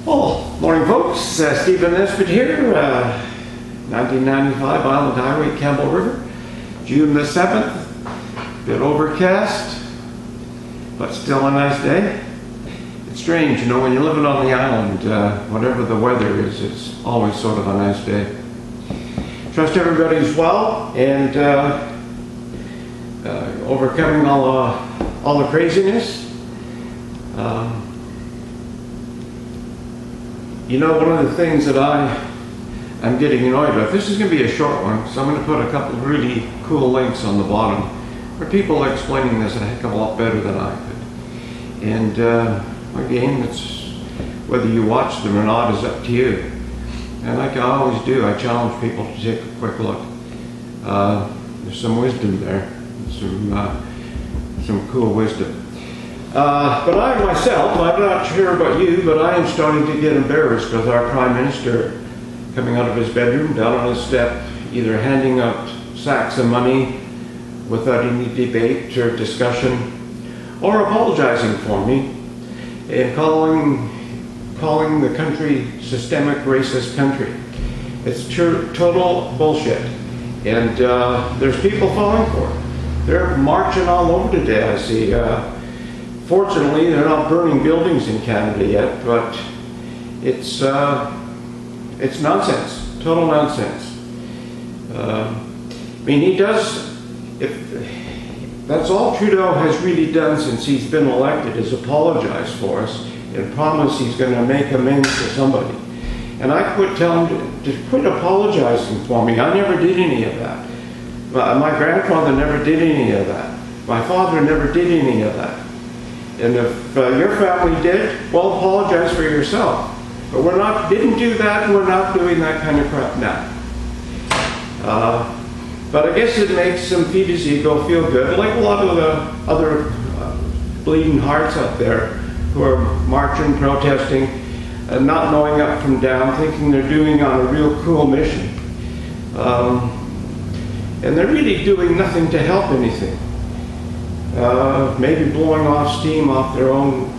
Well, morning folks, Stephen Nesbitt here, 1995 Island Highway, Campbell River, June the 7th, bit overcast, but still a nice day. It's strange, you know, when you're living on the island, whatever the weather is, it's always sort of a nice day. Trust everybody's well and overcoming all the craziness. You know, one of the things that I'm getting annoyed with, this is going to be a short one, so I'm going to put a couple of really cool links on the bottom where people are explaining this a heck of a lot better than I could. And again, it's whether you watch them or not is up to you. And like I always do, I challenge people to take a quick look. There's some wisdom there, some cool wisdom. But I myself, I'm not sure about you, but I am starting to get embarrassed with our Prime Minister coming out of his bedroom, down on his step, either handing out sacks of money without any debate or discussion, or apologizing for me and calling the country systemic racist country. It's total bullshit. And there's people falling for it. They're marching all over today, I see. Fortunately, they're not burning buildings in Canada yet, but it's nonsense, total nonsense. I mean, he does, that's all Trudeau has really done since he's been elected, is apologize for us and promise he's going to make amends to somebody. And I quit telling him to quit apologizing for me. I never did any of that. My grandfather never did any of that. My father never did any of that. And if your family did, well, apologize for yourself. But didn't do that, and we're not doing that kind of crap now. But I guess it makes some feed his ego feel good, like a lot of the other bleeding hearts out there who are marching, protesting, and not knowing up from down, thinking they're doing on a real cool mission. And they're really doing nothing to help anything. Maybe blowing off steam off their own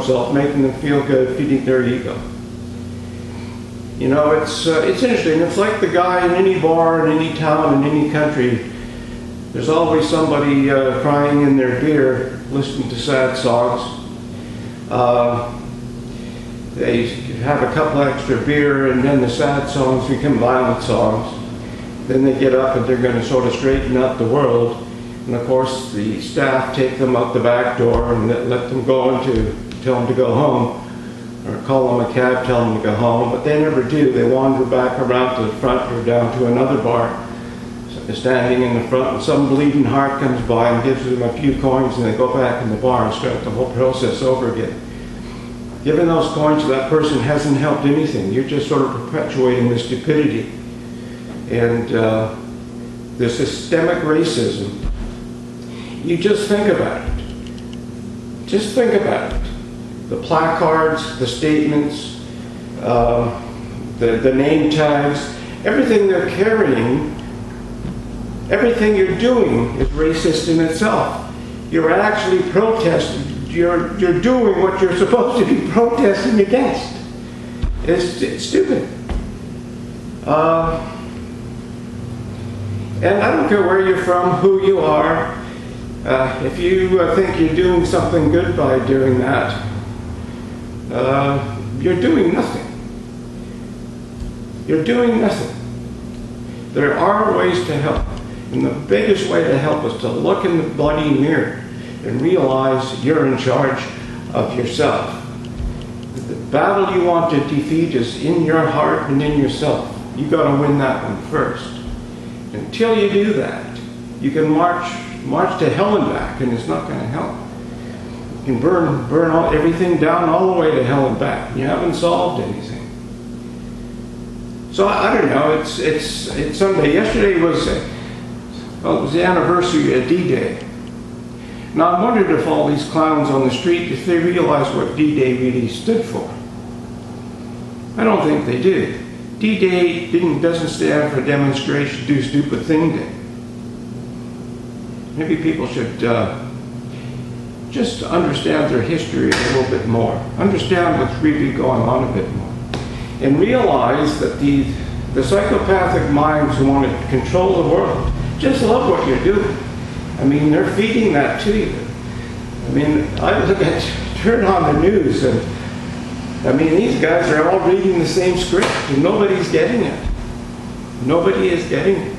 self, making them feel good, feeding their ego. You know, it's interesting. It's like the guy in any bar, in any town, in any country. There's always somebody crying in their beer, listening to sad songs. They have a couple extra beer, and then the sad songs become violent songs. Then they get up and they're going to sort of straighten out the world. And of course, the staff take them out the back door and let them go tell them to go home, or call them a cab, tell them to go home. But they never do. They wander back around to the front or down to another bar, standing in the front, and some bleeding heart comes by and gives them a few coins, and they go back in the bar and start the whole process over again. Giving those coins to that person hasn't helped anything. You're just sort of perpetuating the stupidity and the systemic racism. You just think about it. Just think about it. The placards, the statements, the name tags, everything they're carrying, everything you're doing is racist in itself. You're actually protesting. You're doing what you're supposed to be protesting against. It's stupid. And I don't care where you're from, who you are. If you think you're doing something good by doing that, you're doing nothing. You're doing nothing. There are ways to help. And the biggest way to help is to look in the bloody mirror and realize you're in charge of yourself. The battle you want to defeat is in your heart and in yourself. You've got to win that one first. Until you do that, you can march to hell and back, and it's not going to help. You can burn everything down all the way to hell and back. You haven't solved anything. So I don't know. It's Sunday. Yesterday was the anniversary of D-Day. Now I wondered if all these clowns on the street, if they realized what D-Day really stood for. I don't think they did. D-Day doesn't stand for Demonstration Do Stupid Thing Day. Maybe people should just to understand their history a little bit more, understand what's really going on a bit more, and realize that the psychopathic minds who want to control the world just love what you're doing. I mean, they're feeding that to you. I mean, I look at, turn on the news, and I mean, these guys are all reading the same script, and nobody's getting it. Nobody is getting it.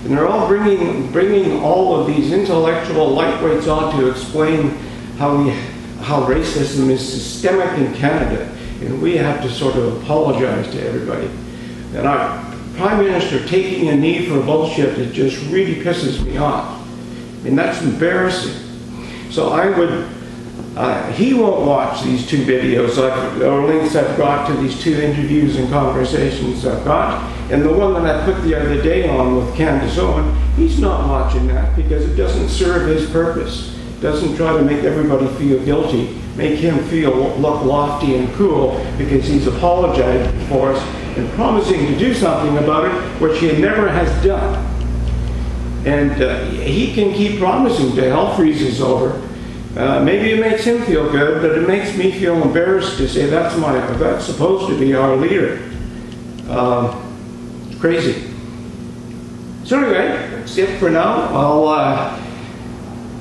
And they're all bringing all of these intellectual lightweights on to explain how racism is systemic in Canada, and we have to sort of apologize to everybody. And our Prime Minister taking a knee for bullshit, it just really pisses me off. And that's embarrassing. So I would, he won't watch these two videos, or links I've got to these two interviews and conversations I've got. And the one that I put the other day on with Candace Owen, he's not watching that because it doesn't serve his purpose. It doesn't try to make everybody feel guilty, make him look lofty and cool because he's apologized for us and promising to do something about it, which he never has done. And he can keep promising till hell freezes over. Maybe it makes him feel good, but it makes me feel embarrassed to say that's supposed to be our leader. Crazy. So anyway, that's it for now.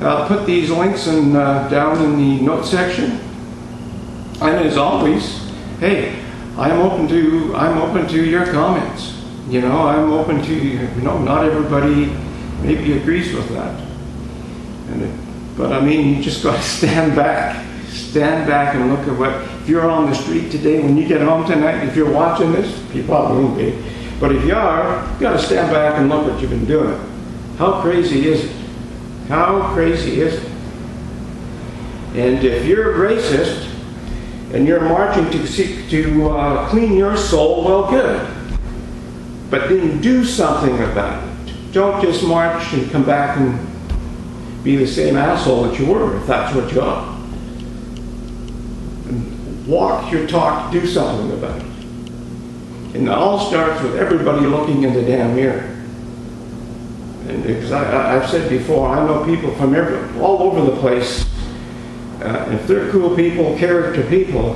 I'll put these links down in the notes section. And as always, hey, I'm open to your comments. You know, I'm open to, not everybody maybe agrees with that. But I mean, you just got to stand back and look at what, if you're on the street today, when you get home tonight, if you're watching this, you probably won't be, but if you are, you got to stand back and look what you've been doing. How crazy is it? How crazy is it? And if you're racist and you're marching to seek to clean your soul, well, good. But then do something about it. Don't just march and come back and be the same asshole that you were, if that's what you are. And walk your talk, do something about it. And it all starts with everybody looking in the damn mirror. And because I've said before, I know people from all over the place. If they're cool people, character people,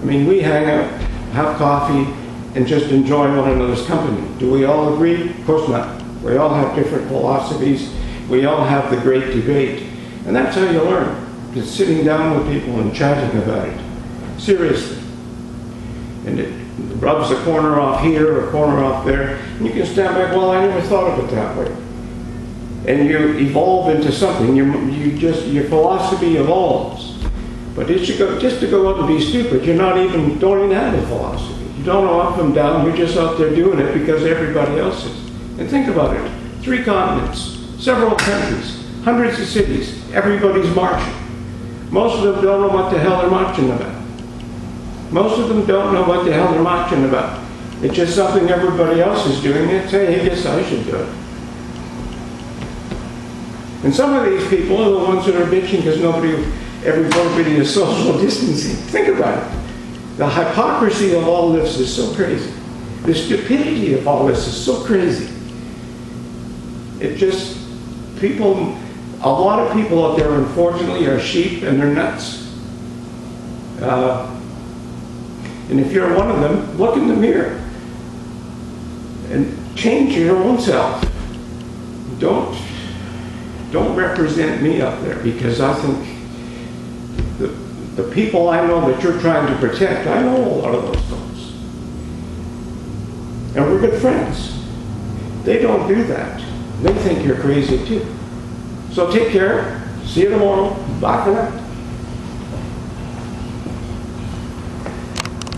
I mean, we hang out, have coffee, and just enjoy one another's company. Do we all agree? Of course not. We all have different philosophies. We all have the great debate. And that's how you learn. Just sitting down with people and chatting about it. Seriously. And it rubs a corner off here or a corner off there. And you can stand back, well, I never thought of it that way. And you evolve into something. Your philosophy evolves. But just to go out and be stupid, don't even have a philosophy. You don't know up and down. You're just out there doing it because everybody else is. And think about it. 3 continents, several countries, hundreds of cities. Everybody's marching. Most of them don't know what the hell they're marching about. Most of them don't know what the hell they're marching about. It's just something everybody else is doing. And say, hey, I guess I should do it. And some of these people are the ones that are bitching because everybody is social distancing. Think about it. The hypocrisy of all this is so crazy. The stupidity of all this is so crazy. It just, a lot of people out there, unfortunately, are sheep and they're nuts. And if you're one of them, look in the mirror and change your own self. Don't represent me up there, because I think the people I know that you're trying to protect, I know a lot of those folks. And we're good friends. They don't do that. They think you're crazy too. So take care. See you tomorrow. Bye for now.